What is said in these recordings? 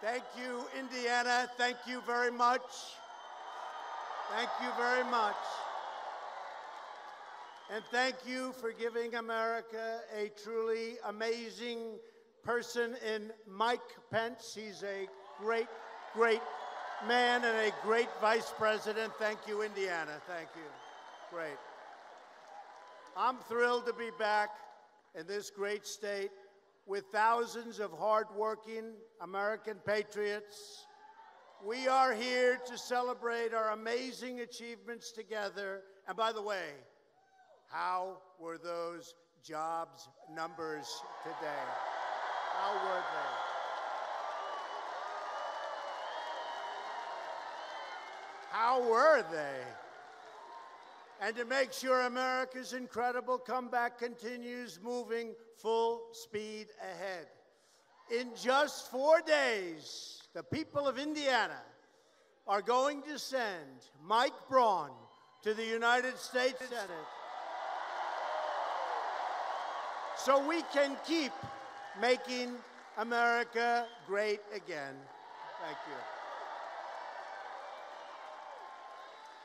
Thank you, Indiana. Thank you very much. Thank you very much. And thank you for giving America a truly amazing person in Mike Pence. He's a great, great man and a great vice president. Thank you, Indiana. Thank you. Great. I'm thrilled to be back in this great state with thousands of hardworking American patriots. We are here to celebrate our amazing achievements together. And by the way, how were those jobs numbers today? How were they? How were they? And to make sure America's incredible comeback continues moving full speed ahead. In just 4 days, the people of Indiana are going to send Mike Braun to the United States Senate so we can keep making America great again. Thank you.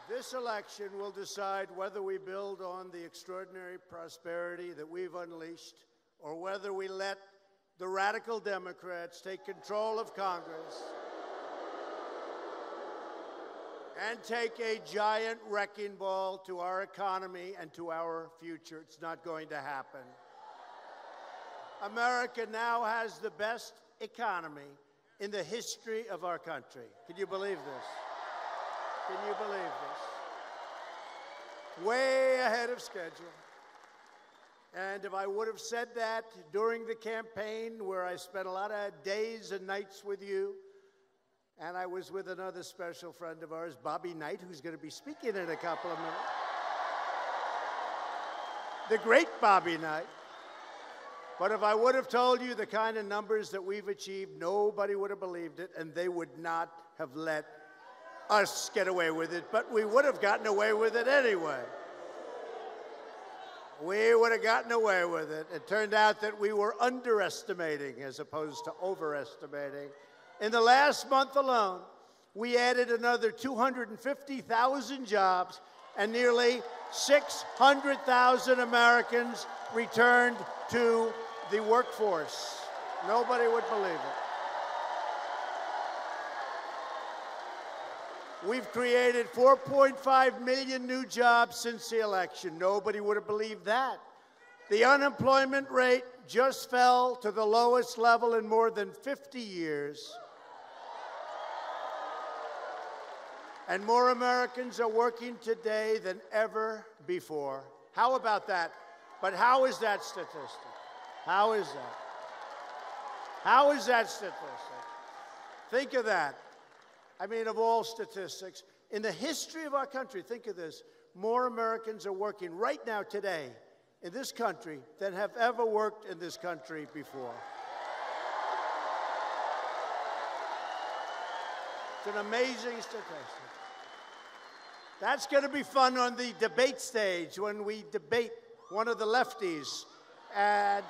This election will decide whether we build on the extraordinary prosperity that we've unleashed or whether we let the radical Democrats take control of Congress and take a giant wrecking ball to our economy and to our future. It's not going to happen. America now has the best economy in the history of our country. Can you believe this? Can you believe this? Way ahead of schedule. And if I would have said that during the campaign, where I spent a lot of days and nights with you, and I was with another special friend of ours, Bobby Knight, who's going to be speaking in a couple of minutes. The great Bobby Knight. But if I would have told you the kind of numbers that we've achieved, nobody would have believed it, and they would not have let us get away with it, but we would have gotten away with it anyway. We would have gotten away with it. It turned out that we were underestimating as opposed to overestimating. In the last month alone, we added another 250,000 jobs, and nearly 600,000 Americans returned to the workforce. Nobody would believe it. We've created 4.5 million new jobs since the election. Nobody would have believed that. The unemployment rate just fell to the lowest level in more than 50 years. And more Americans are working today than ever before. How about that? But how is that statistic? How is that? How is that statistic? Think of that. I mean, of all statistics, in the history of our country, think of this, more Americans are working right now today in this country than have ever worked in this country before. It's an amazing statistic. That's going to be fun on the debate stage when we debate one of the lefties. And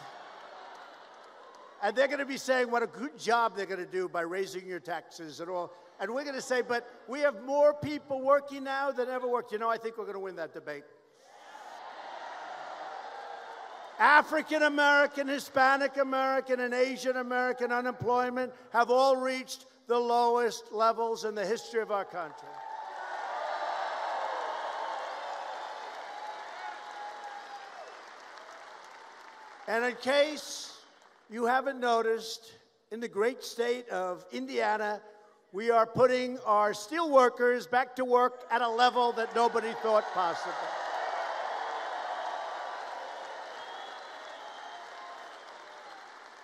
they're going to be saying what a good job they're going to do by raising your taxes and all. And we're going to say, but we have more people working now than ever worked. You know, I think we're going to win that debate. African American, Hispanic American, and Asian American unemployment have all reached the lowest levels in the history of our country. And in case you haven't noticed, in the great state of Indiana, we are putting our steel workers back to work at a level that nobody thought possible.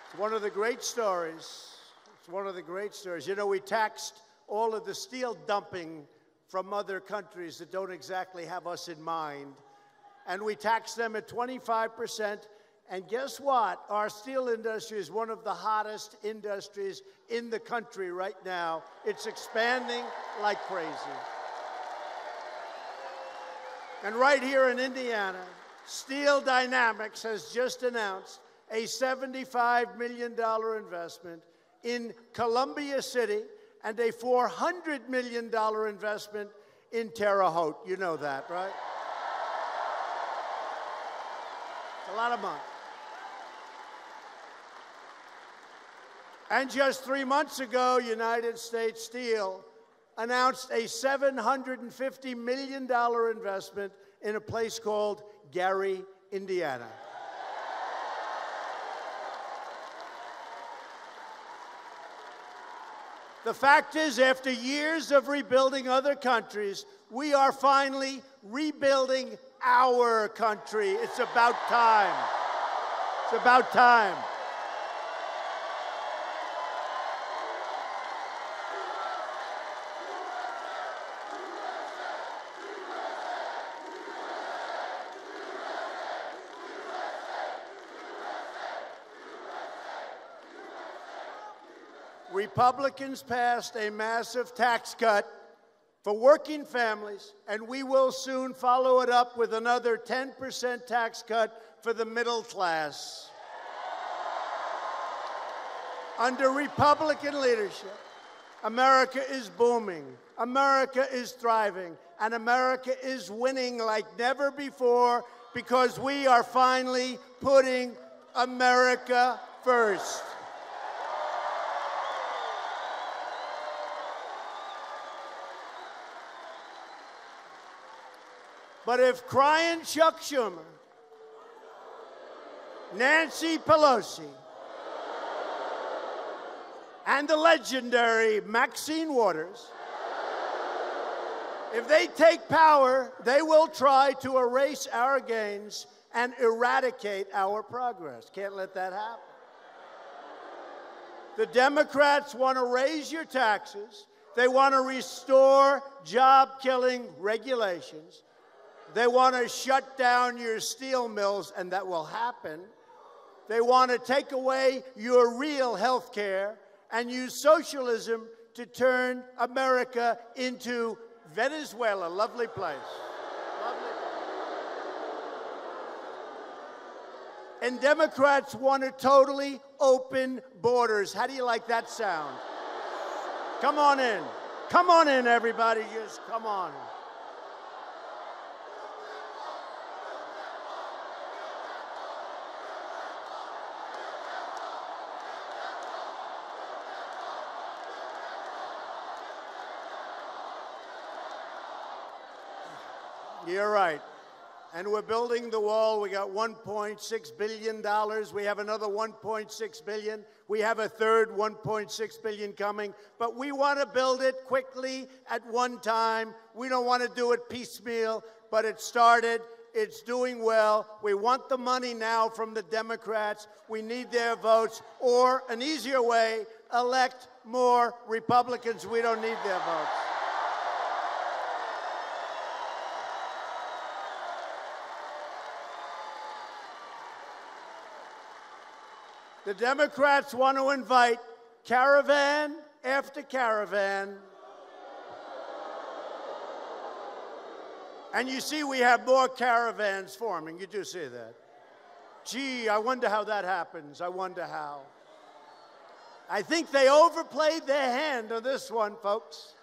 It's one of the great stories. It's one of the great stories. You know, we taxed all of the steel dumping from other countries that don't exactly have us in mind. And we taxed them at 25%. And guess what? Our steel industry is one of the hottest industries in the country right now. It's expanding like crazy. And right here in Indiana, Steel Dynamics has just announced a $75 million investment in Columbia City and a $400 million investment in Terre Haute. You know that, right? It's a lot of money. And just 3 months ago, United States Steel announced a $750 million investment in a place called Gary, Indiana. The fact is, after years of rebuilding other countries, we are finally rebuilding our country. It's about time. It's about time. Republicans passed a massive tax cut for working families, and we will soon follow it up with another 10% tax cut for the middle class. Under Republican leadership, America is booming, America is thriving, and America is winning like never before because we are finally putting America first. But if crying Chuck Schumer, Nancy Pelosi, and the legendary Maxine Waters, if they take power, they will try to erase our gains and eradicate our progress. Can't let that happen. The Democrats want to raise your taxes. They want to restore job-killing regulations. They want to shut down your steel mills, and that will happen. They want to take away your real health care and use socialism to turn America into Venezuela. Lovely place. Lovely place. And Democrats want to totally open borders. How do you like that sound? Come on in. Come on in, everybody. Just come on in. You're right. And we're building the wall. We got $1.6 billion. We have another $1.6 billion. We have a third $1.6 billion coming. But we want to build it quickly at one time. We don't want to do it piecemeal, but it started. It's doing well. We want the money now from the Democrats. We need their votes. Or an easier way, elect more Republicans. We don't need their votes. The Democrats want to invite caravan after caravan. And you see we have more caravans forming. You do see that. Gee, I wonder how that happens. I wonder how. I think they overplayed their hand on this one, folks.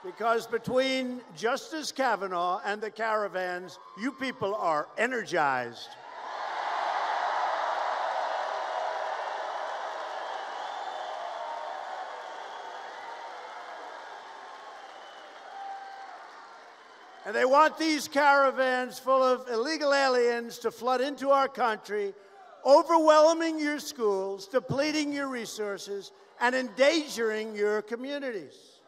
Because between Justice Kavanaugh and the caravans, you people are energized. And they want these caravans full of illegal aliens to flood into our country, overwhelming your schools, depleting your resources, and endangering your communities.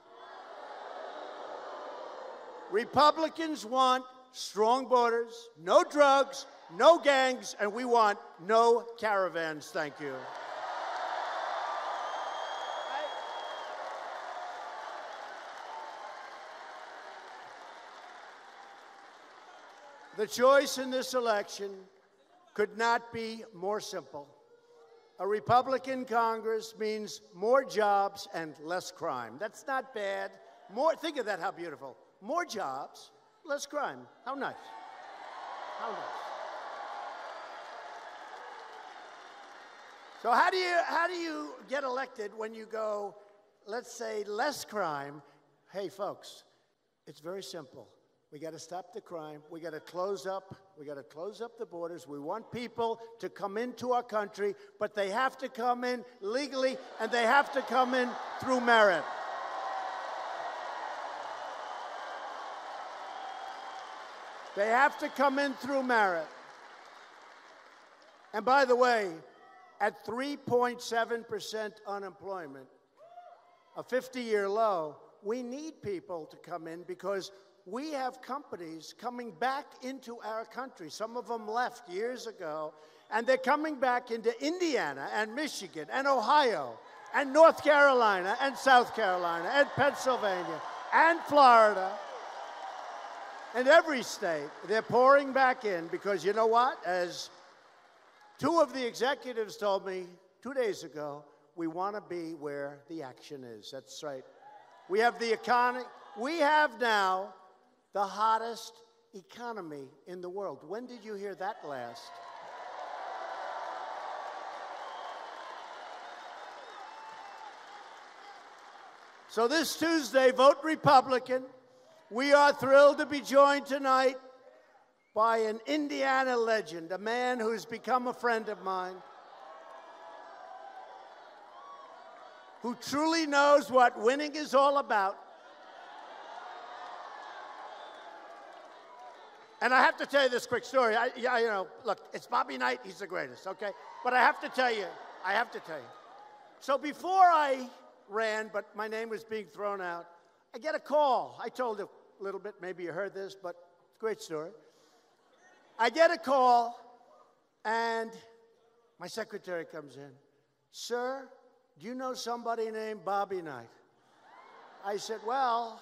Republicans want strong borders, no drugs, no gangs, and we want no caravans. Thank you. The choice in this election could not be more simple. A Republican Congress means more jobs and less crime. That's not bad. Think of that, how beautiful. More jobs, less crime. How nice. How nice. So how do you get elected when you go, let's say, less crime? Hey, folks, it's very simple. We got to stop the crime. We got to close up the borders. We want people to come into our country, but they have to come in legally, and they have to come in through merit. They have to come in through merit. And by the way, at 3.7% unemployment, a 50-year low, we need people to come in because we have companies coming back into our country. Some of them left years ago, and they're coming back into Indiana and Michigan and Ohio and North Carolina and South Carolina and Pennsylvania and Florida and every state. They're pouring back in because you know what? As two of the executives told me 2 days ago, we want to be where the action is. That's right. We have the economy. We have now the hottest economy in the world. When did you hear that last? So this Tuesday, vote Republican. We are thrilled to be joined tonight by an Indiana legend, a man who's become a friend of mine, who truly knows what winning is all about. And I have to tell you this quick story. Look, it's Bobby Knight. He's the greatest, okay? But I have to tell you. So before I ran, but my name was being thrown out, I get a call. I told a little bit. Maybe you heard this, but it's a great story. I get a call, and my secretary comes in. Sir, do you know somebody named Bobby Knight? I said, well,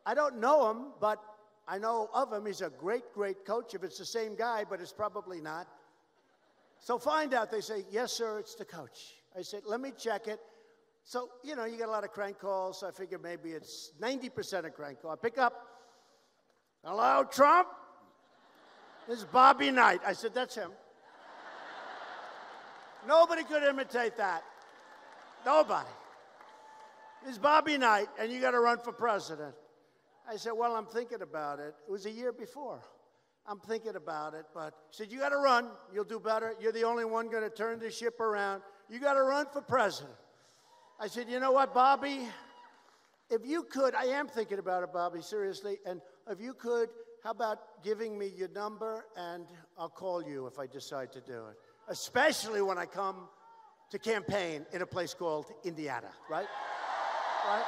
I don't know him, but I know of him. He's a great, great coach. If it's the same guy, but it's probably not. So find out. They say, yes, sir, it's the coach. I said, let me check it. So, you know, you get a lot of crank calls, so I figure maybe it's 90% a crank call. I pick up, hello, Trump? This is Bobby Knight. I said, that's him. Nobody could imitate that. Nobody. This is Bobby Knight, and you got to run for president. I said, well, I'm thinking about it. It was a year before. I'm thinking about it, but he said, you got to run. You'll do better. You're the only one going to turn this ship around. You got to run for president. I said, you know what, Bobby? If you could, I am thinking about it, Bobby, seriously, and if you could, how about giving me your number, and I'll call you if I decide to do it, especially when I come to campaign in a place called Indiana, right? Right?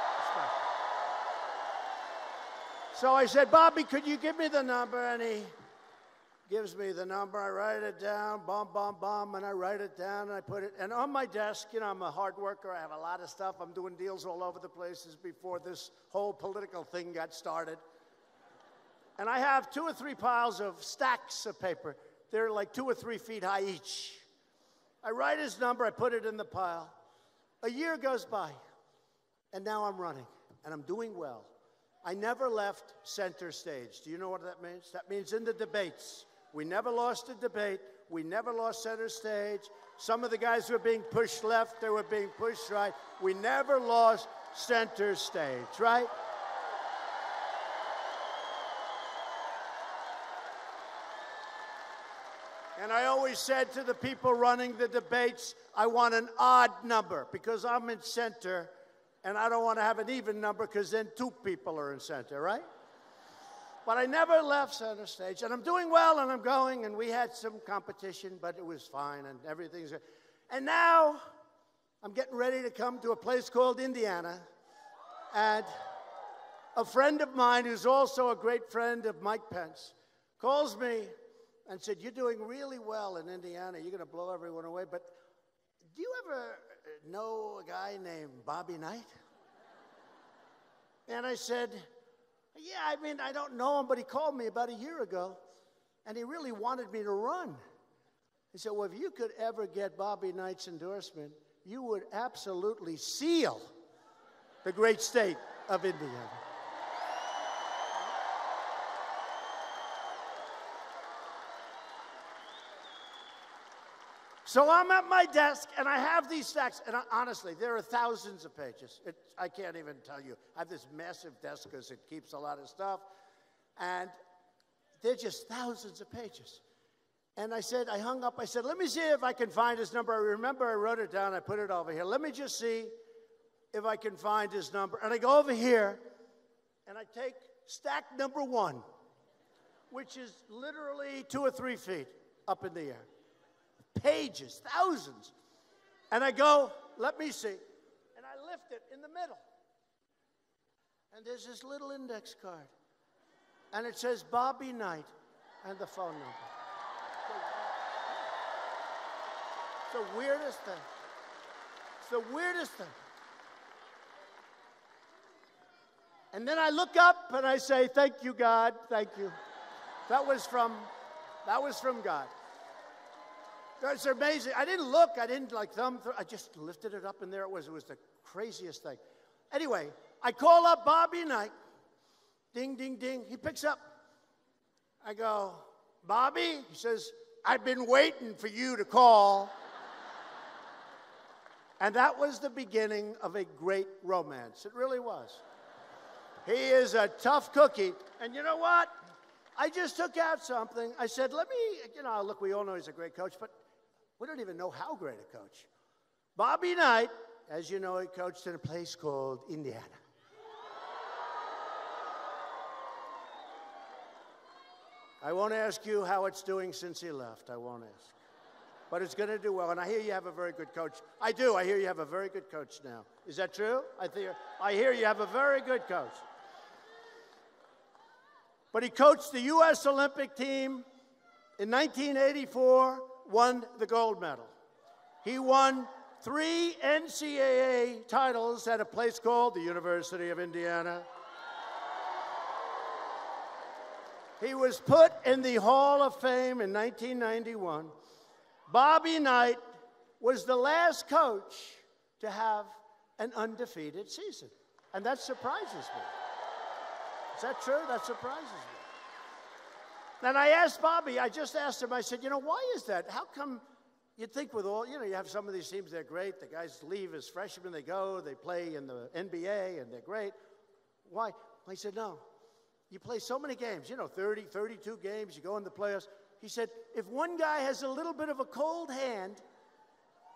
So I said, Bobby, could you give me the number? And he gives me the number. I write it down, and I write it down, and I put it, and on my desk, you know, I'm a hard worker. I have a lot of stuff. I'm doing deals all over the places before this whole political thing got started. And I have 2 or 3 piles of stacks of paper. They're like 2 or 3 feet high each. I write his number. I put it in the pile. A year goes by, and now I'm running, and I'm doing well. I never left center stage. Do you know what that means? That means in the debates. We never lost a debate. We never lost center stage. Some of the guys were being pushed left. They were being pushed right. We never lost center stage, right? And I always said to the people running the debates, I want an odd number because I'm in center, and I don't want to have an even number because then 2 people are in center, right? But I never left center stage, and I'm doing well, and I'm going, and we had some competition, but it was fine, and everything's good. And now I'm getting ready to come to a place called Indiana, and a friend of mine who's also a great friend of Mike Pence calls me and said, you're doing really well in Indiana. You're going to blow everyone away, but do you ever know a guy named Bobby Knight? And I said, yeah, I mean, I don't know him, but he called me about a year ago, and he really wanted me to run. He said, well, if you could ever get Bobby Knight's endorsement, you would absolutely seal the great state of Indiana. So I'm at my desk, and I have these stacks, and honestly, there are thousands of pages. I can't even tell you. I have this massive desk because it keeps a lot of stuff, and they're just thousands of pages. And I hung up, I said, let me see if I can find his number. I remember I wrote it down, I put it over here. Let me just see if I can find his number. And I go over here, and I take stack number 1, which is literally 2 or 3 feet up in the air. Pages, thousands. And I go, let me see. And I lift it in the middle. And there's this little index card. And it says Bobby Knight and the phone number. It's the weirdest thing. It's the weirdest thing. And then I look up and I say, thank you, God, thank you. That was from God. It's amazing. I didn't look. I didn't like thumb through. I just lifted it up, and there it was. It was the craziest thing. Anyway, I call up Bobby Knight. Ding, ding, ding. He picks up. I go, Bobby? He says, I've been waiting for you to call. And that was the beginning of a great romance. It really was. He is a tough cookie. And you know what? I just took out something. I said, let me, look, we all know he's a great coach, but we don't even know how great a coach. Bobby Knight, as you know, he coached in a place called Indiana. I won't ask you how it's doing since he left. I won't ask. But it's going to do well. And I hear you have a very good coach. I do. I hear you have a very good coach now. Is that true? I hear you have a very good coach. But he coached the U.S. Olympic team in 1984, won the gold medal. He won 3 NCAA titles at a place called the University of Indiana. He was put in the Hall of Fame in 1991. Bobby Knight was the last coach to have an undefeated season. And that surprises me. Is that true? That surprises me. And I asked Bobby, I just asked him, I said, why is that? How come you'd think with all, you have some of these teams, they're great. The guys leave as freshmen, they go, they play in the NBA, and they're great. Why? He said, no. You play so many games, 30, 32 games, you go in the playoffs. He said, if one guy has a little bit of a cold hand,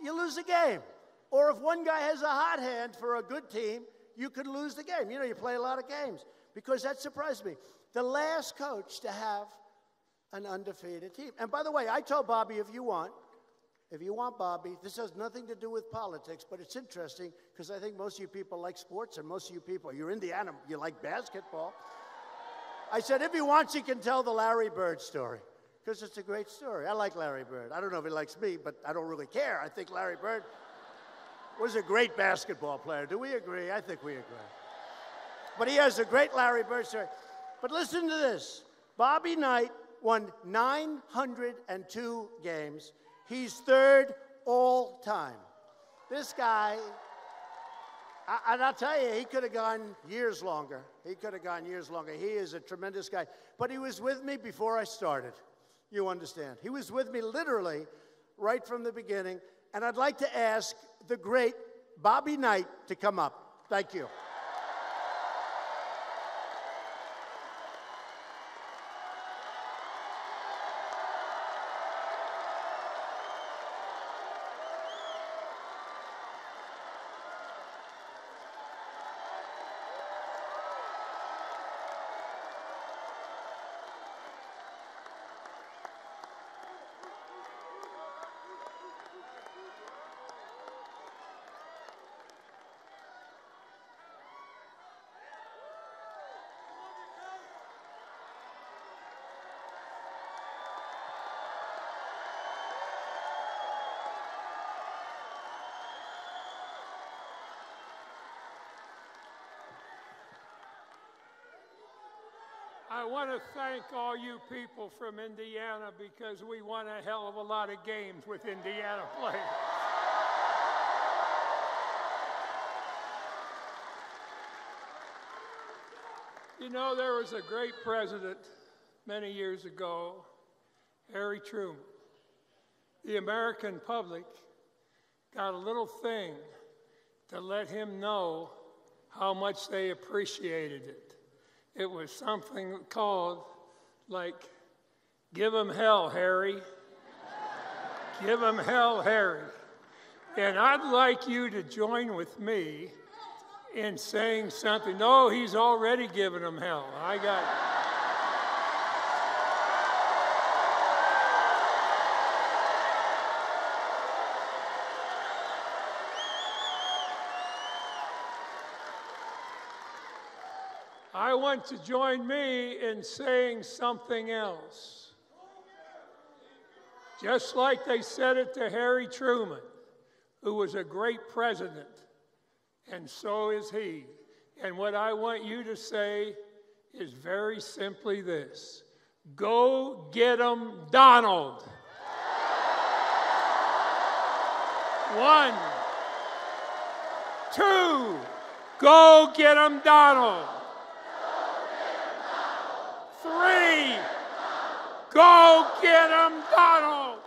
you lose the game. Or if one guy has a hot hand for a good team, you could lose the game. You play a lot of games. Because that surprised me. The last coach to have an undefeated team. And by the way, I told Bobby, if you want Bobby, this has nothing to do with politics, but it's interesting because I think most of you people like sports and most of you people, you're Indiana, you like basketball. I said, if he wants, he can tell the Larry Bird story because it's a great story. I like Larry Bird. I don't know if he likes me, but I don't really care. I think Larry Bird was a great basketball player. Do we agree? I think we agree. But he has a great Larry Bird story. But listen to this. Bobby Knight won 902 games. He's 3rd all time. This guy, and I'll tell you, he could have gone years longer. He could have gone years longer. He is a tremendous guy. But he was with me before I started. You understand. He was with me literally right from the beginning. And I'd like to ask the great Bobby Knight to come up. Thank you. I want to thank all you people from Indiana because we won a hell of a lot of games with Indiana players. There was a great president many years ago, Harry Truman. the American public got a little thing to let him know how much they appreciated it. It was something called, like, "Give 'em hell, Harry." Give 'em hell, Harry. And I'd like you to join with me in saying something. No, he's already given them hell. I want to join me in saying something else. Just like they said it to Harry Truman, who was a great president, and so is he. And what I want you to say is very simply this: go get 'em, Donald. 1, 2, go get 'em, Donald. 3, go get 'em, Donald.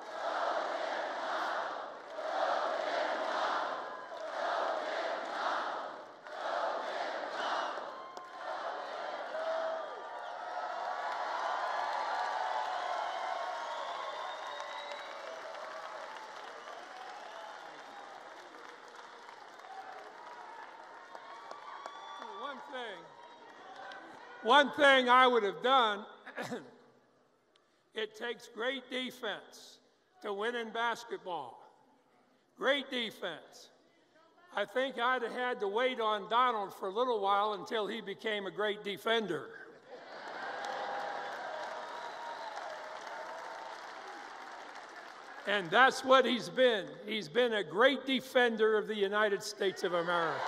One thing I would have done, it takes great defense to win in basketball. Great defense. I think I'd have had to wait on Donald for a little while until he became a great defender. And that's what he's been. He's been a great defender of the United States of America.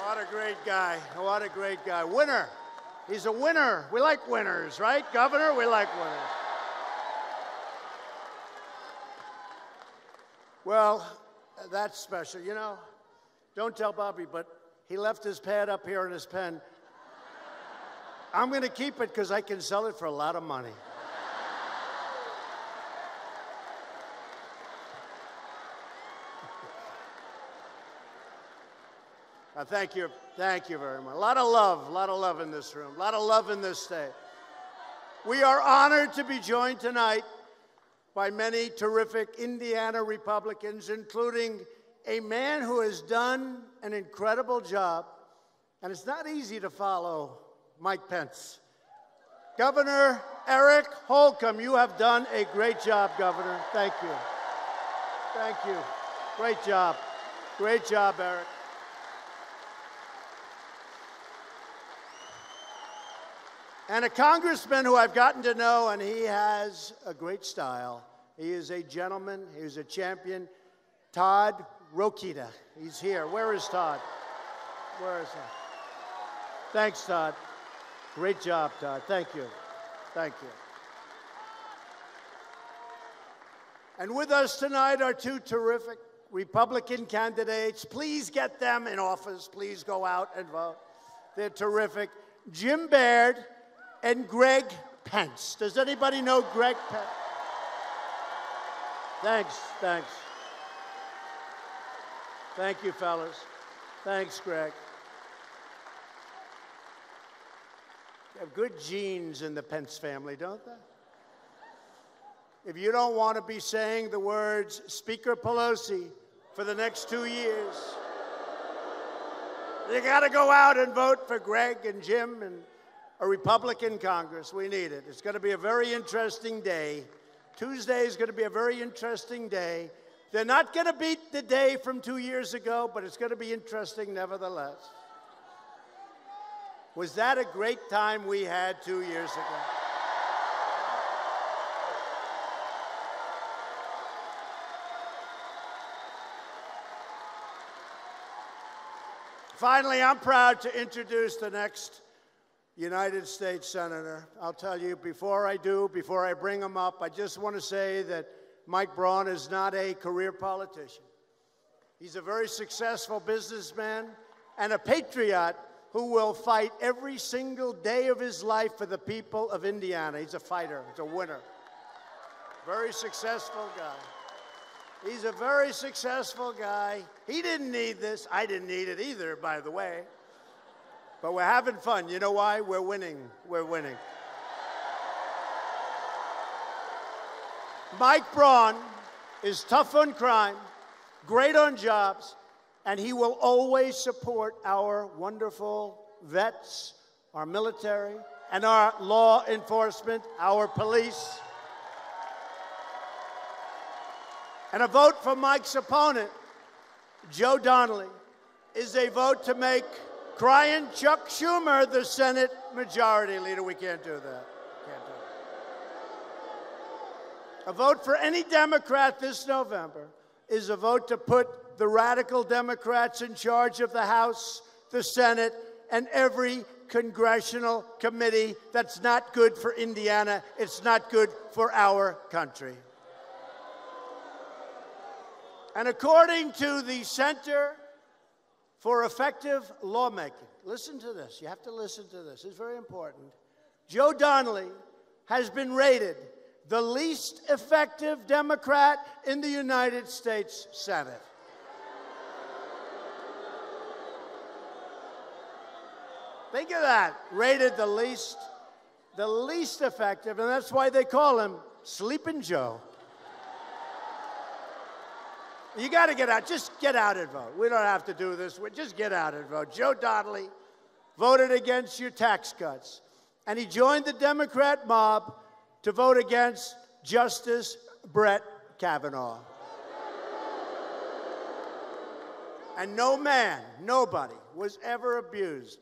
What a great guy. What a great guy. Winner. He's a winner. We like winners, right, Governor? We like winners. Well, that's special. You know, don't tell Bobby, but he left his pad up here and his pen. I'm going to keep it because I can sell it for a lot of money. Thank you very much. A lot of love in this room, a lot of love in this state. We are honored to be joined tonight by many terrific Indiana Republicans, including a man who has done an incredible job, and it's not easy to follow Mike Pence. Governor Eric Holcomb, you have done a great job, Governor. Thank you. Thank you. Great job. Great job, Eric. And a congressman who I've gotten to know, and he has a great style. He is a gentleman. He's a champion. Todd Rokita. He's here. Where is Todd? Where is he? Thanks, Todd. Great job, Todd. Thank you. Thank you. And with us tonight are two terrific Republican candidates. Please get them in office. Please go out and vote. They're terrific. Jim Baird and Greg Pence. Does anybody know Greg Pence? Thanks. Thank you, fellas. Thanks, Greg. They have good genes in the Pence family, don't they? If you don't want to be saying the words Speaker Pelosi for the next 2 years, you got to go out and vote for Greg and Jim and a Republican Congress. We need it. It's going to be a very interesting day. Tuesday is going to be a very interesting day. They're not going to beat the day from 2 years ago, but it's going to be interesting nevertheless. Was that a great time we had 2 years ago? Finally, I'm proud to introduce the next United States Senator. I'll tell you, before I bring him up, I just want to say that Mike Braun is not a career politician. He's a very successful businessman and a patriot who will fight every single day of his life for the people of Indiana. He's a fighter. He's a winner. Very successful guy. He's a very successful guy. He didn't need this. I didn't need it either, by the way. But we're having fun. You know why? We're winning. We're winning. Mike Braun is tough on crime, great on jobs, and he will always support our wonderful vets, our military, and our law enforcement, our police. And a vote for Mike's opponent, Joe Donnelly, is a vote to make crying Chuck Schumer the Senate Majority Leader. We can't do that. Can't do it. A vote for any Democrat this November is a vote to put the radical Democrats in charge of the House, the Senate, and every congressional committee. That's not good for Indiana. It's not good for our country. And according to the Center for Effective Lawmaking, listen to this. You have to listen to this. It's very important. Joe Donnelly has been rated the least effective Democrat in the United States Senate. Think of that. Rated the least effective, and that's why they call him Sleeping Joe. You got to get out. Just get out and vote. We don't have to do this. Just get out and vote. Joe Donnelly voted against your tax cuts, and he joined the Democrat mob to vote against Justice Brett Kavanaugh. And no man, nobody was ever abused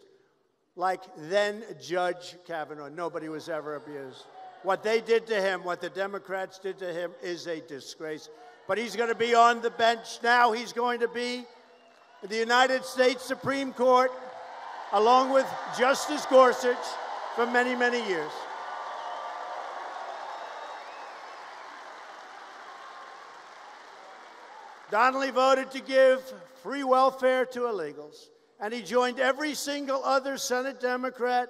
like then Judge Kavanaugh. Nobody was ever abused. What they did to him, what the Democrats did to him, is a disgrace. But he's going to be on the bench now. He's going to be in the United States Supreme Court, along with Justice Gorsuch, for many, many years. Donnelly voted to give free welfare to illegals, and he joined every single other Senate Democrat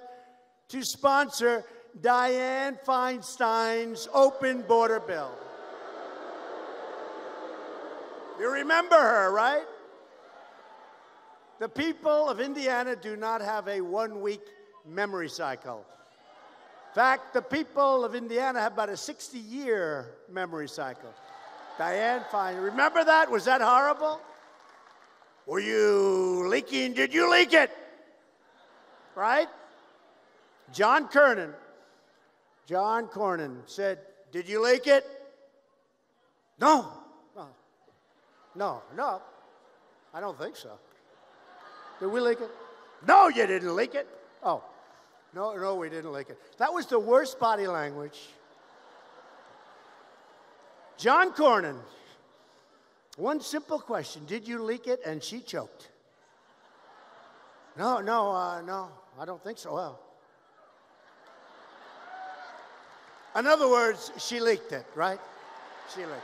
to sponsor Dianne Feinstein's open border bill. You remember her, right? The people of Indiana do not have a one-week memory cycle. In fact, the people of Indiana have about a 60-year memory cycle. Dianne Feinstein, remember that? Was that horrible? Were you leaking? Did you leak it? Right? John Cornyn said, did you leak it? No. No, I don't think so. Did we leak it? No, you didn't leak it. Oh, no, we didn't leak it. That was the worst body language. John Cornyn, one simple question, did you leak it? And she choked. No, I don't think so. Well, in other words, she leaked it, right? She leaked it.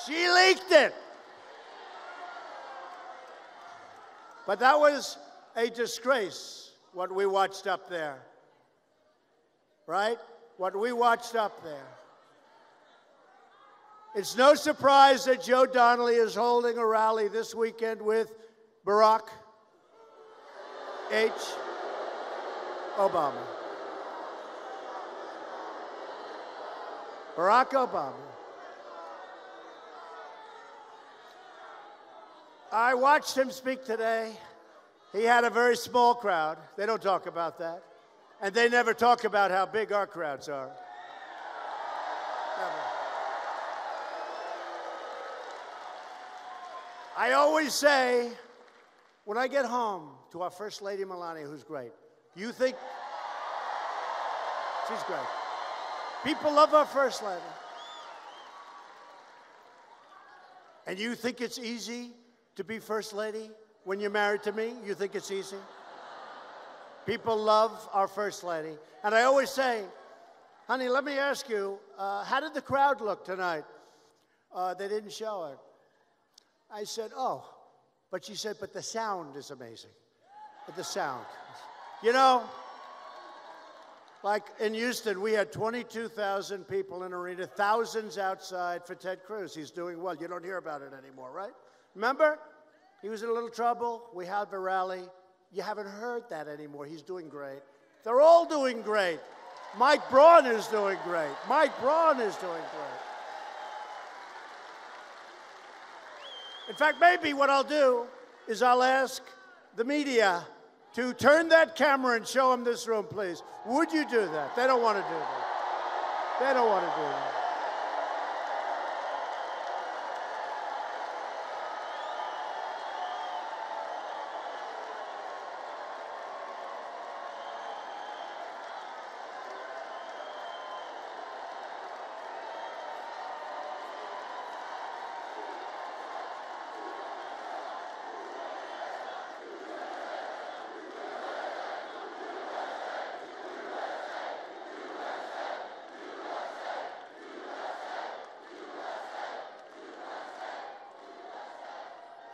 She leaked it. But that was a disgrace, what we watched up there. Right? What we watched up there. It's no surprise that Joe Donnelly is holding a rally this weekend with Barack H. Obama. Barack Obama. I watched him speak today, He had a very small crowd. They don't talk about that. And they never talk about how big our crowds are. Never. I always say, when I get home to our First Lady Melania, who's great, you think she's great. People love our First Lady. And you think it's easy to be First Lady when you're married to me? You think it's easy? People love our First Lady. And I always say, honey, let me ask you, how did the crowd look tonight? They didn't show it. I said, oh. But she said, but the sound is amazing. The sound. You know, like in Houston, we had 22,000 people in the arena, thousands outside for Ted Cruz. He's doing well. You don't hear about it anymore, right? Remember? He was in a little trouble. We had a rally. You haven't heard that anymore. He's doing great. They're all doing great. Mike Braun is doing great. Mike Braun is doing great. In fact, maybe what I'll do is I'll ask the media to turn that camera and show them this room, please. Would you do that? They don't want to do that. They don't want to do that.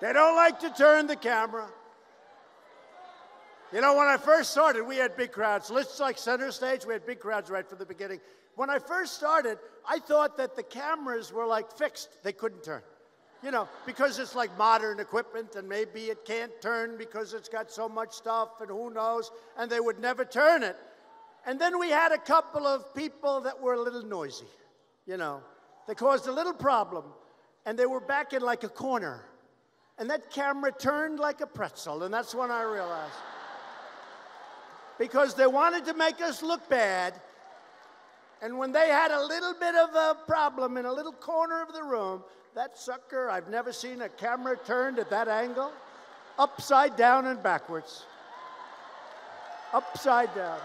They don't like to turn the camera. You know, when I first started, we had big crowds. Let's like center stage, we had big crowds right from the beginning. When I first started, I thought that the cameras were like fixed. They couldn't turn. You know, because it's like modern equipment and maybe it can't turn because it's got so much stuff and who knows, and they would never turn it. And then we had a couple of people that were a little noisy, you know. They caused a little problem, and they were back in like a corner. And that camera turned like a pretzel, and that's when I realized. Because they wanted to make us look bad, and when they had a little bit of a problem in a little corner of the room, that sucker, I've never seen a camera turned at that angle, upside down and backwards. Upside down.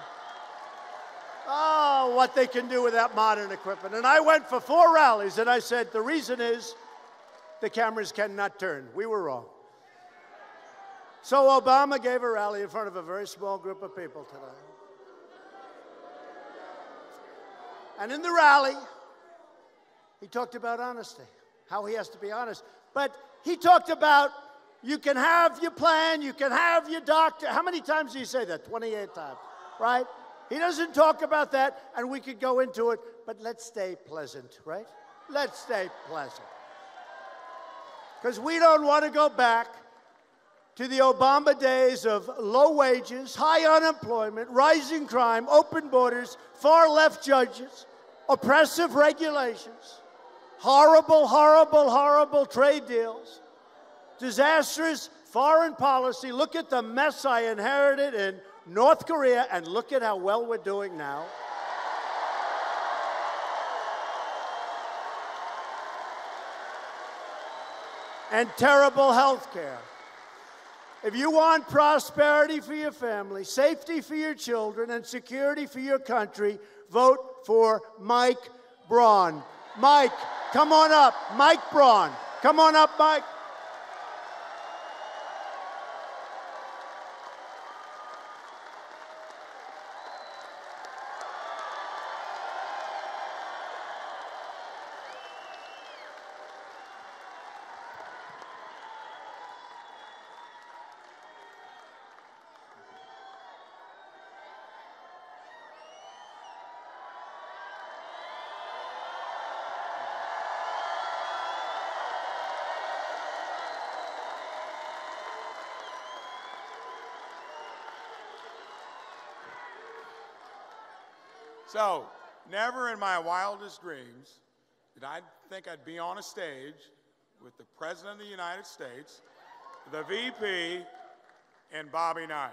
Oh, what they can do with that modern equipment. And I went for 4 rallies, and I said, the reason is, the cameras cannot turn. We were wrong. So Obama gave a rally in front of a very small group of people today. And in the rally, he talked about honesty, how he has to be honest. But he talked about you can have your plan, you can have your doctor. How many times did he say that? 28 times, right? He doesn't talk about that, and we could go into it, but let's stay pleasant, right? Let's stay pleasant. Because we don't want to go back to the Obama days of low wages, high unemployment, rising crime, open borders, far-left judges, oppressive regulations, horrible, horrible, horrible trade deals, disastrous foreign policy. Look at the mess I inherited in North Korea, and look at how well we're doing now. And terrible health care. If you want prosperity for your family, safety for your children, and security for your country, vote for Mike Braun. Mike, come on up. Mike Braun. Come on up, Mike. So, never in my wildest dreams did I think I'd be on a stage with the President of the United States, the VP, and Bobby Knight.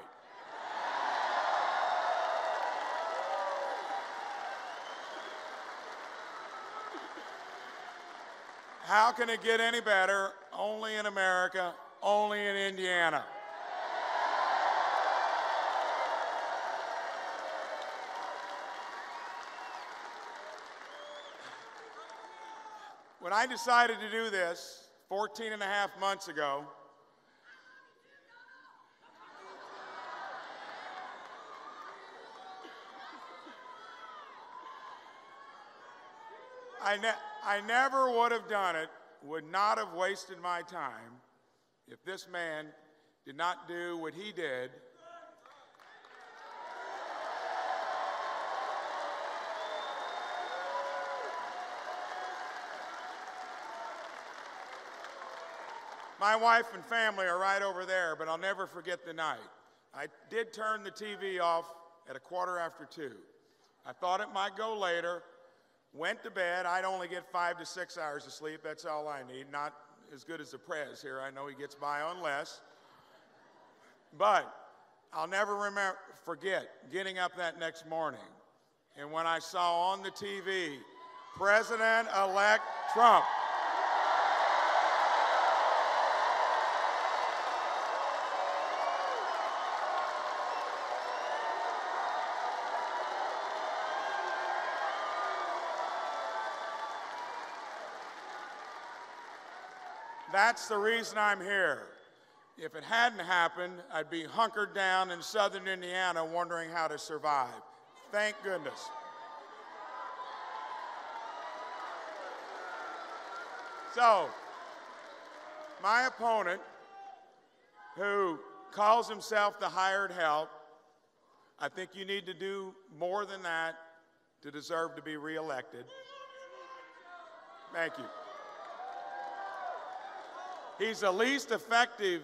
How can it get any better? Only in America, only in Indiana. When I decided to do this 14 and a half months ago, I never would have done it, would not have wasted my time if this man did not do what he did. My wife and family are right over there, but I'll never forget the night. I did turn the TV off at 2:15. I thought it might go later. Went to bed. I'd only get 5 to 6 hours of sleep. That's all I need. Not as good as the Prez here. I know he gets by on less. But I'll never forget getting up that next morning. And when I saw on the TV, President-elect Trump. That's the reason I'm here. If it hadn't happened, I'd be hunkered down in southern Indiana wondering how to survive. Thank goodness. So, my opponent, who calls himself the hired help, I think you need to do more than that to deserve to be reelected. Thank you. He's the least effective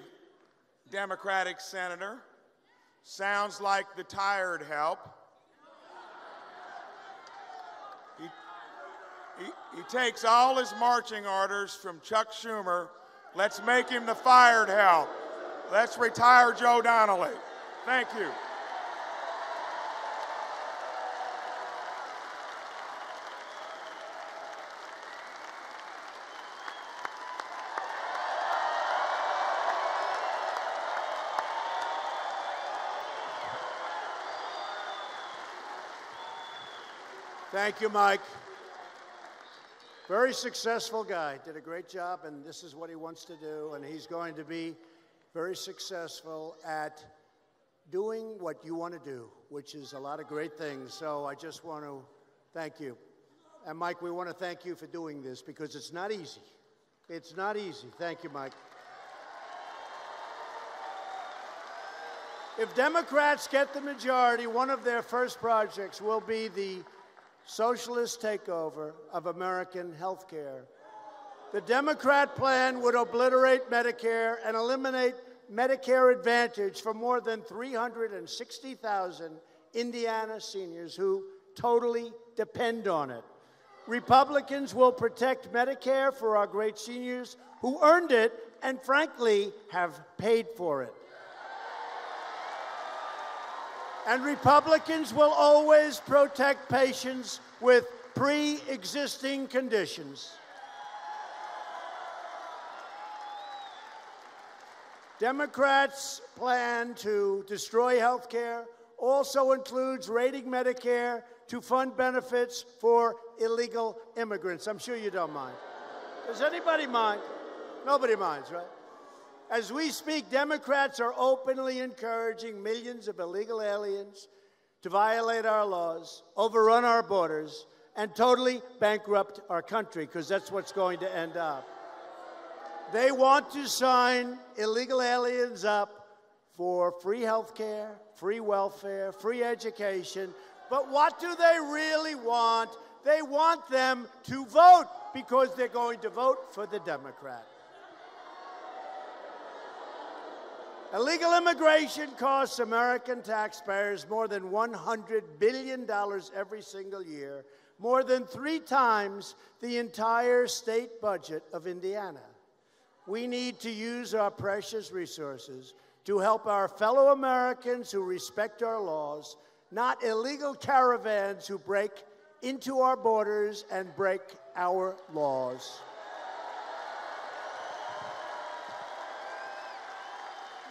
Democratic senator. Sounds like the tired help. He takes all his marching orders from Chuck Schumer. Let's make him the fired help. Let's retire Joe Donnelly. Thank you. Thank you, Mike. Very successful guy. Did a great job, and this is what he wants to do, and he's going to be very successful at doing what you want to do, which is a lot of great things. So I just want to thank you. And, Mike, we want to thank you for doing this because it's not easy. It's not easy. Thank you, Mike. If Democrats get the majority, one of their first projects will be the socialist takeover of American health care. The Democrat plan would obliterate Medicare and eliminate Medicare Advantage for more than 360,000 Indiana seniors who totally depend on it. Republicans will protect Medicare for our great seniors who earned it and, frankly, have paid for it. And Republicans will always protect patients with pre-existing conditions. Democrats' plan to destroy health care also includes raiding Medicare to fund benefits for illegal immigrants. I'm sure you don't mind. Does anybody mind? Nobody minds, right? As we speak, Democrats are openly encouraging millions of illegal aliens to violate our laws, overrun our borders, and totally bankrupt our country, because that's what's going to end up. They want to sign illegal aliens up for free health care, free welfare, free education. But what do they really want? They want them to vote because they're going to vote for the Democrat. Illegal immigration costs American taxpayers more than $100 billion every single year, more than 3 times the entire state budget of Indiana. We need to use our precious resources to help our fellow Americans who respect our laws, not illegal caravans who break into our borders and break our laws.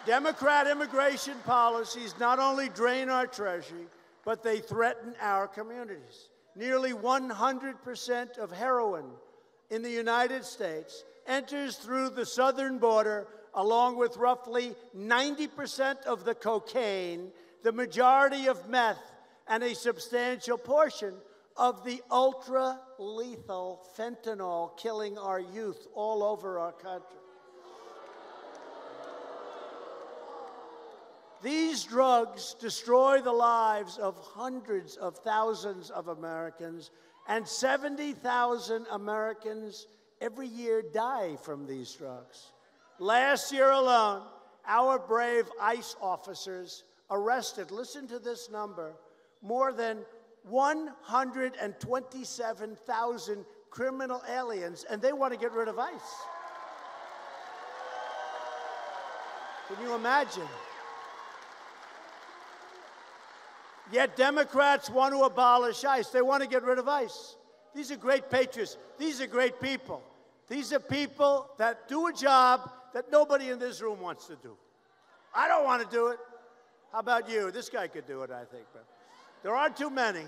Democrat immigration policies not only drain our treasury, but they threaten our communities. Nearly 100% of heroin in the United States enters through the southern border, along with roughly 90% of the cocaine, the majority of meth, and a substantial portion of the ultra-lethal fentanyl killing our youth all over our country. These drugs destroy the lives of hundreds of thousands of Americans, and 70,000 Americans every year die from these drugs. Last year alone, our brave ICE officers arrested, listen to this number, more than 127,000 criminal aliens, and they want to get rid of ICE. Can you imagine? Yet Democrats want to abolish ICE. They want to get rid of ICE. These are great patriots. These are great people. These are people that do a job that nobody in this room wants to do. I don't want to do it. How about you? This guy could do it, I think. But there aren't too many.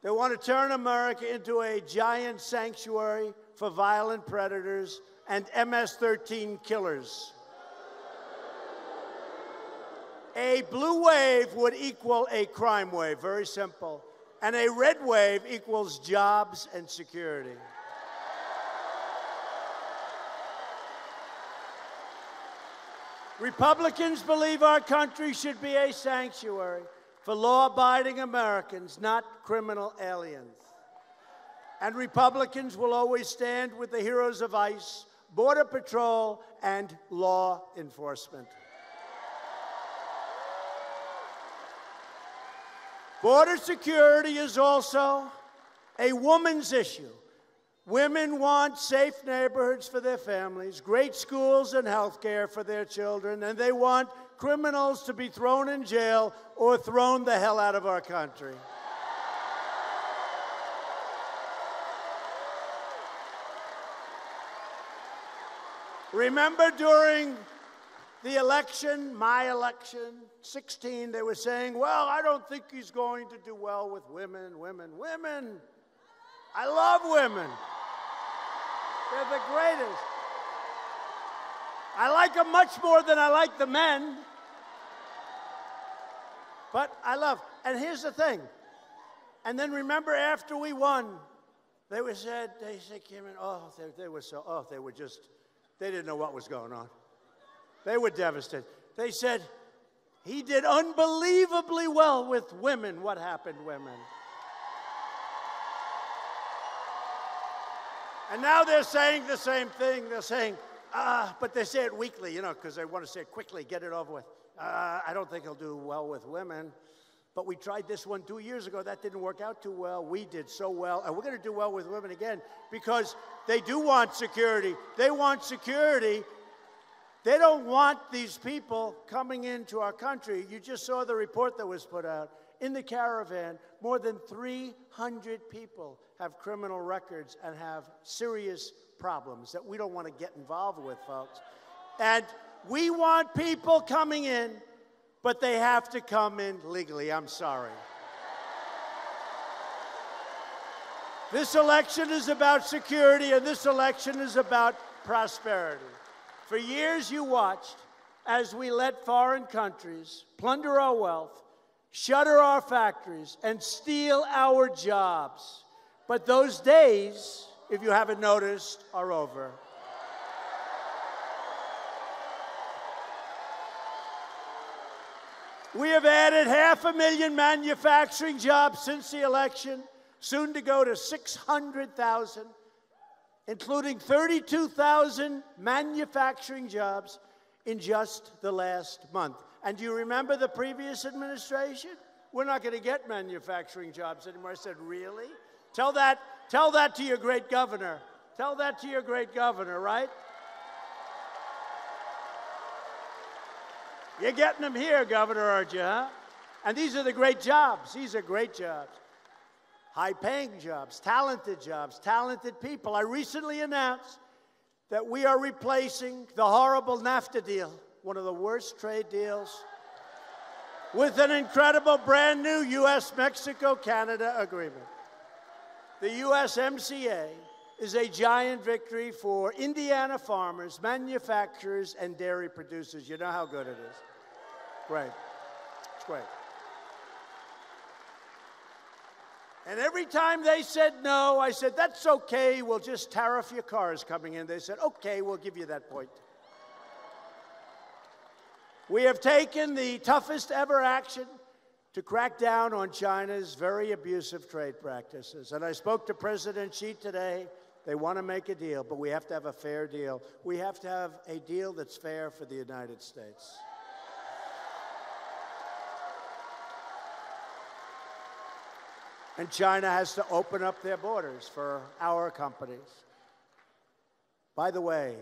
They want to turn America into a giant sanctuary for violent predators and MS-13 killers. A blue wave would equal a crime wave, very simple. And a red wave equals jobs and security. Republicans believe our country should be a sanctuary for law-abiding Americans, not criminal aliens. And Republicans will always stand with the heroes of ICE, Border Patrol, and law enforcement. Border security is also a woman's issue. Women want safe neighborhoods for their families, great schools and health care for their children, and they want criminals to be thrown in jail or thrown the hell out of our country. Remember during the election, my election, 16, they were saying, well, I don't think he's going to do well with women. I love women. They're the greatest. I like them much more than I like the men. But I love, and here's the thing. And then remember after we won, they said, came in, they didn't know what was going on. They were devastated. They said, he did unbelievably well with women. What happened, women? And now they're saying the same thing. They're saying, but they say it weakly, because they want to say it quickly, get it over with. I don't think he'll do well with women. But we tried this one 2 years ago. That didn't work out too well. We did so well. And we're going to do well with women again because they do want security. They want security. They don't want these people coming into our country. You just saw the report that was put out. In the caravan, more than 300 people have criminal records and have serious problems that we don't want to get involved with, folks. And we want people coming in, but they have to come in legally. I'm sorry. This election is about security, and this election is about prosperity. For years, you watched as we let foreign countries plunder our wealth, shutter our factories, and steal our jobs. But those days, if you haven't noticed, are over. We have added 500,000 manufacturing jobs since the election, soon to go to 600,000. Including 32,000 manufacturing jobs in just the last month. And do you remember the previous administration? We're not going to get manufacturing jobs anymore. I said, really? Tell that to your great governor. Tell that to your great governor, right? You're getting them here, Governor, aren't you, huh? And these are the great jobs. These are great jobs. High-paying jobs, talented people. I recently announced that we are replacing the horrible NAFTA deal, one of the worst trade deals, with an incredible brand new U.S.-Mexico-Canada agreement. The USMCA is a giant victory for Indiana farmers, manufacturers, and dairy producers. You know how good it is. Great. It's great. And every time they said no, I said, that's okay, we'll just tariff your cars coming in. They said, okay, we'll give you that point. We have taken the toughest ever action to crack down on China's very abusive trade practices. And I spoke to President Xi today. They want to make a deal, but we have to have a fair deal. We have to have a deal that's fair for the United States. And China has to open up their borders for our companies. By the way,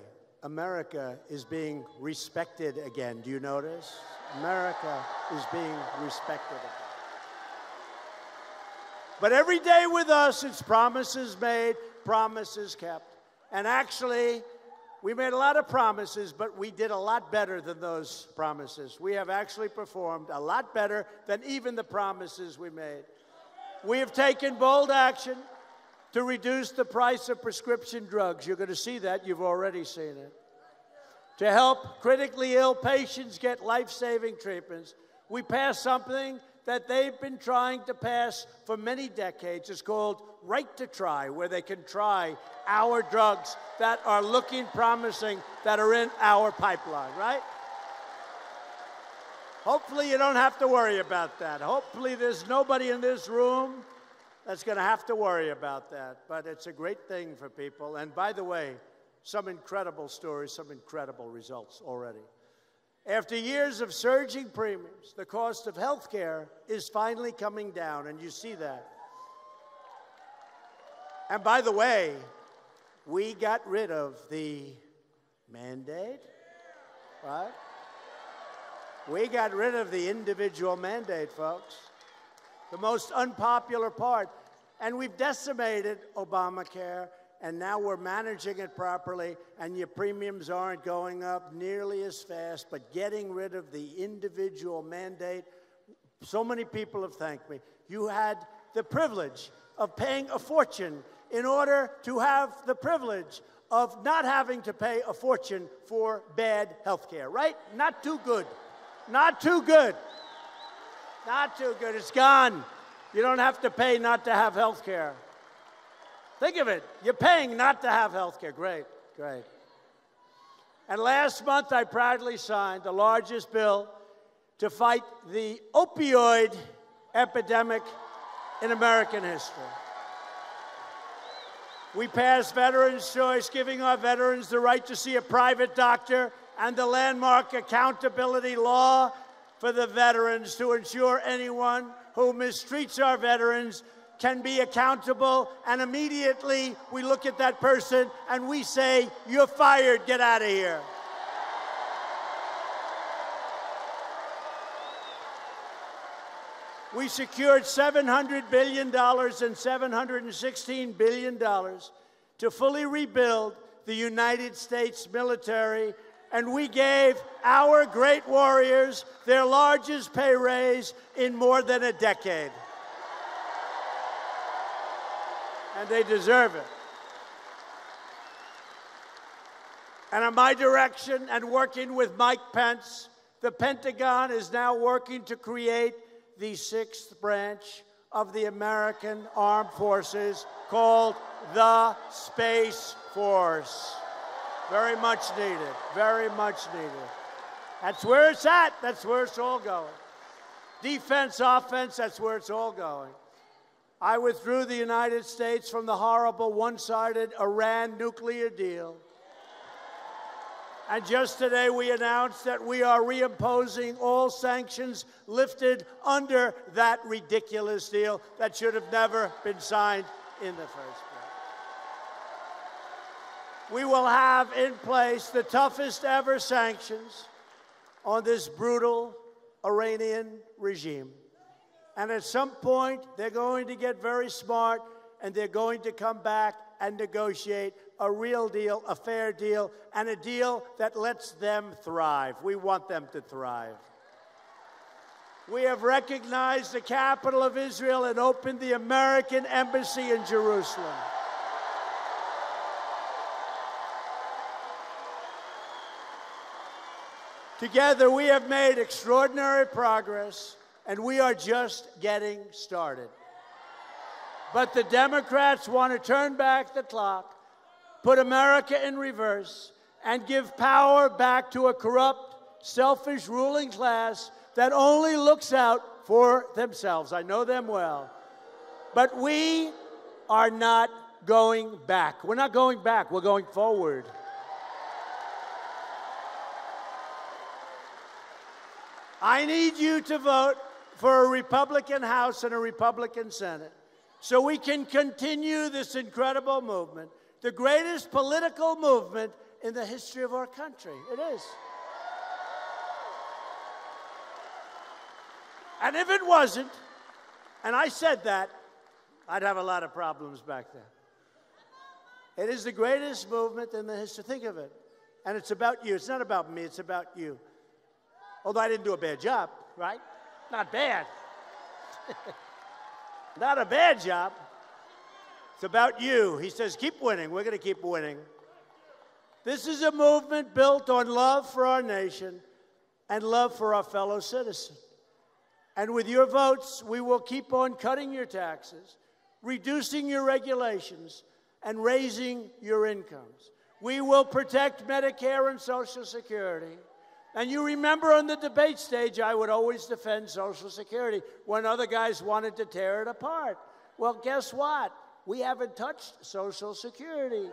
America is being respected again. Do you notice? America is being respected again. But every day with us, it's promises made, promises kept. And actually, we made a lot of promises, but we did a lot better than those promises. We have actually performed a lot better than even the promises we made. We have taken bold action to reduce the price of prescription drugs. You're going to see that. You've already seen it. To help critically ill patients get life-saving treatments, we passed something that they've been trying to pass for many decades. It's called Right to Try, where they can try our drugs that are looking promising, that are in our pipeline, right? Hopefully you don't have to worry about that. Hopefully there's nobody in this room that's going to have to worry about that. But it's a great thing for people. And by the way, some incredible stories, some incredible results already. After years of surging premiums, the cost of health care is finally coming down, and you see that. And by the way, we got rid of the mandate, right? We got rid of the individual mandate, folks. The most unpopular part. And we've decimated Obamacare, and now we're managing it properly, and your premiums aren't going up nearly as fast, but getting rid of the individual mandate, so many people have thanked me. You had the privilege of paying a fortune in order to have the privilege of not having to pay a fortune for bad health care, right? Not too good. Not too good. Not too good. It's gone. You don't have to pay not to have health care. Think of it. You're paying not to have health care. Great, great. And last month, I proudly signed the largest bill to fight the opioid epidemic in American history. We passed Veterans' Choice, giving our veterans the right to see a private doctor, and the landmark accountability law for the veterans to ensure anyone who mistreats our veterans can be accountable, and immediately we look at that person and we say, you're fired, get out of here. We secured $700 billion and $716 billion to fully rebuild the United States military, and we gave our great warriors their largest pay raise in more than a decade. And they deserve it. And on my direction and working with Mike Pence, the Pentagon is now working to create the sixth branch of the American Armed Forces called the Space Force. Very much needed, very much needed. That's where it's at. That's where it's all going. Defense, offense, that's where it's all going. I withdrew the United States from the horrible one-sided Iran nuclear deal. And just today we announced that we are reimposing all sanctions lifted under that ridiculous deal that should have never been signed in the first place. We will have in place the toughest ever sanctions on this brutal Iranian regime. And at some point, they're going to get very smart, and they're going to come back and negotiate a real deal, a fair deal, and a deal that lets them thrive. We want them to thrive. We have recognized the capital of Israel and opened the American embassy in Jerusalem. Together, we have made extraordinary progress, and we are just getting started. But the Democrats want to turn back the clock, put America in reverse, and give power back to a corrupt, selfish ruling class that only looks out for themselves. I know them well. But we are not going back. We're not going back. We're going forward. I need you to vote for a Republican House and a Republican Senate so we can continue this incredible movement, the greatest political movement in the history of our country. It is. And if it wasn't, and I said that, I'd have a lot of problems back then. It is the greatest movement in the history. Think of it. And it's about you. It's not about me. It's about you. Although I didn't do a bad job, right? Not bad. Not a bad job. It's about you. He says, keep winning. We're going to keep winning. This is a movement built on love for our nation and love for our fellow citizens. And with your votes, we will keep on cutting your taxes, reducing your regulations, and raising your incomes. We will protect Medicare and Social Security. And you remember on the debate stage, I would always defend Social Security when other guys wanted to tear it apart. Well, guess what? We haven't touched Social Security.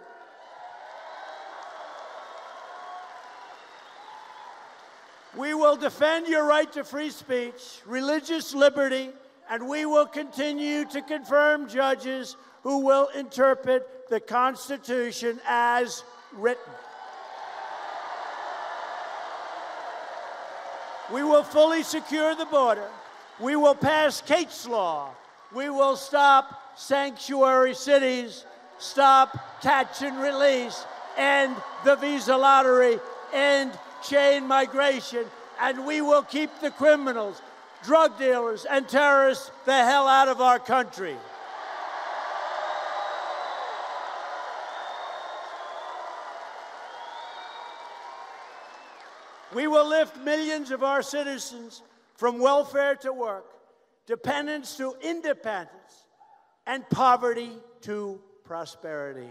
We will defend your right to free speech, religious liberty, and we will continue to confirm judges who will interpret the Constitution as written. We will fully secure the border. We will pass Kate's Law. We will stop sanctuary cities, stop catch and release, end the visa lottery, end chain migration, and we will keep the criminals, drug dealers, and terrorists the hell out of our country. We will lift millions of our citizens from welfare to work, dependence to independence, and poverty to prosperity.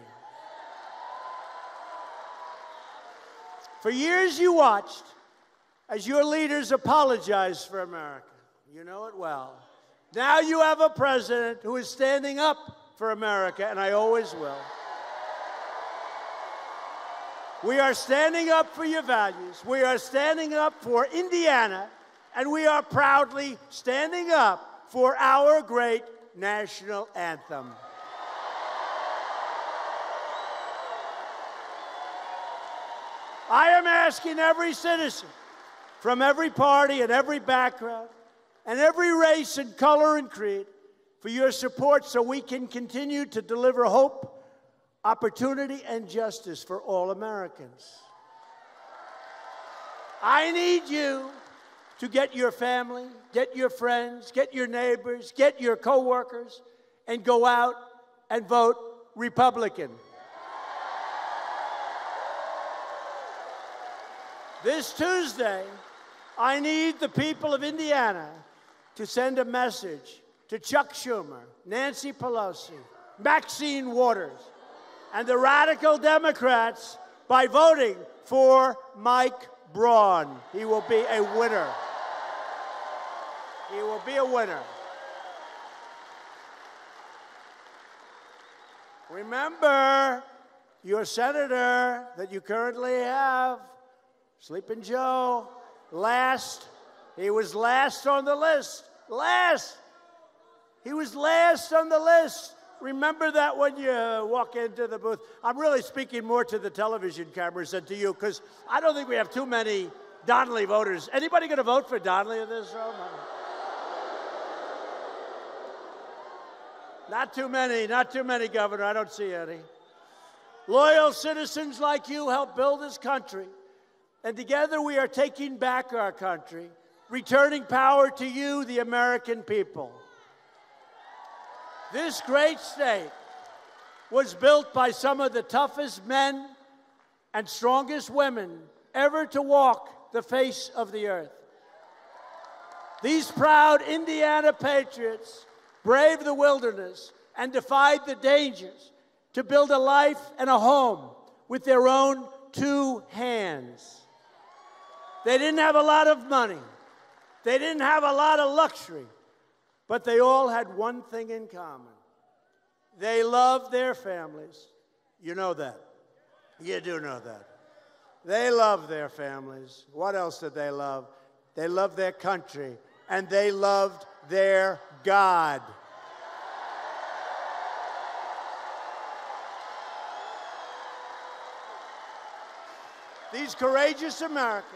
For years you watched as your leaders apologized for America. You know it well. Now you have a president who is standing up for America, and I always will. We are standing up for your values. We are standing up for Indiana, and we are proudly standing up for our great national anthem. I am asking every citizen from every party and every background and every race and color and creed for your support so we can continue to deliver hope, opportunity, and justice for all Americans. I need you to get your family, get your friends, get your neighbors, get your coworkers, and go out and vote Republican. This Tuesday, I need the people of Indiana to send a message to Chuck Schumer, Nancy Pelosi, Maxine Waters, and the radical Democrats by voting for Mike Braun. He will be a winner. He will be a winner. Remember, your senator that you currently have, Sleeping Joe, he was last on the list. He was last on the list. Remember that when you walk into the booth. I'm really speaking more to the television cameras than to you because I don't think we have too many Donnelly voters. Anybody going to vote for Donnelly in this room? Not too many, Governor. I don't see any. Loyal citizens like you help build this country. And together we are taking back our country, returning power to you, the American people. This great state was built by some of the toughest men and strongest women ever to walk the face of the earth. These proud Indiana patriots braved the wilderness and defied the dangers to build a life and a home with their own 2 hands. They didn't have a lot of money. They didn't have a lot of luxury, but they all had one thing in common. They loved their families. You know that. You do know that. They loved their families. What else did they love? They loved their country, and they loved their God. These courageous Americans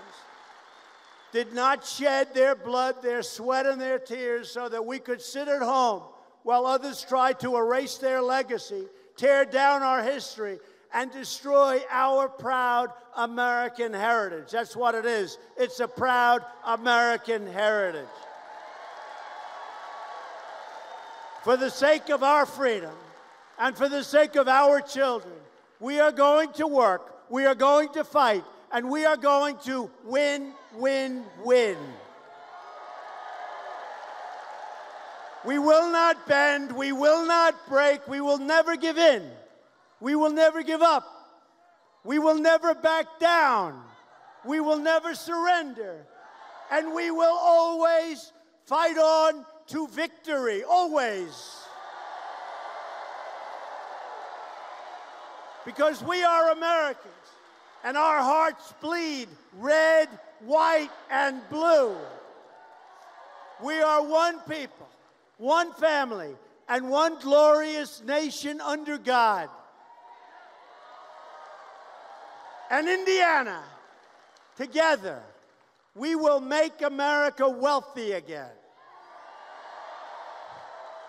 did not shed their blood, their sweat, and their tears so that we could sit at home while others tried to erase their legacy, tear down our history, and destroy our proud American heritage. That's what it is. It's a proud American heritage. For the sake of our freedom and for the sake of our children, we are going to work, we are going to fight, and we are going to win, win, win. We will not bend, we will not break, we will never give in. We will never give up. We will never back down. We will never surrender. And we will always fight on to victory, always. Because we are Americans, and our hearts bleed red, white, and blue. We are one people, one family, and one glorious nation under God. And Indiana, together, we will make America wealthy again.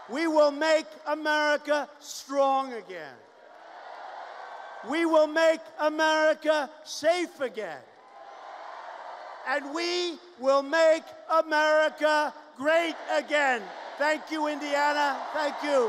We will make America strong again. We will make America safe again. And we will make America great again. Thank you, Indiana. Thank you.